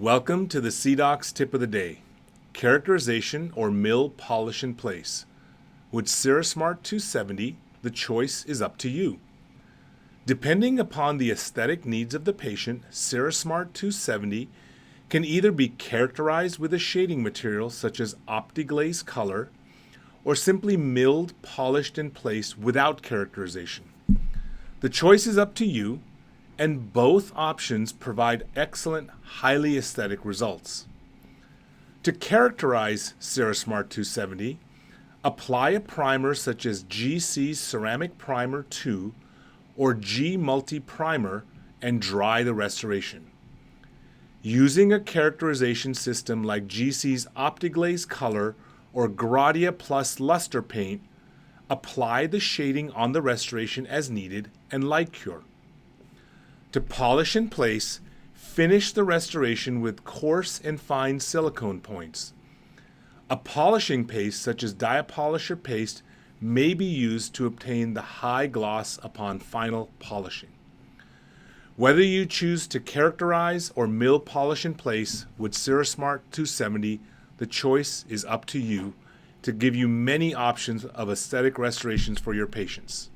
Welcome to the CDOCS tip of the day, characterization or mill polish in place. With CERASMART 270, the choice is up to you. Depending upon the aesthetic needs of the patient, CERASMART 270 can either be characterized with a shading material such as OptiGlaze color or simply milled, polished in place without characterization. The choice is up to you, and both options provide excellent, highly aesthetic results. To characterize CERASMART 270, apply a primer such as GC's Ceramic Primer 2 or G Multi Primer and dry the restoration. Using a characterization system like GC's OptiGlaze Color or Gradia Plus Luster Paint, apply the shading on the restoration as needed and light cure. To polish in place, finish the restoration with coarse and fine silicone points. A polishing paste such as Diapolisher paste may be used to obtain the high gloss upon final polishing. Whether you choose to characterize or mill polish in place with CERASMART 270, the choice is up to you to give you many options of aesthetic restorations for your patients.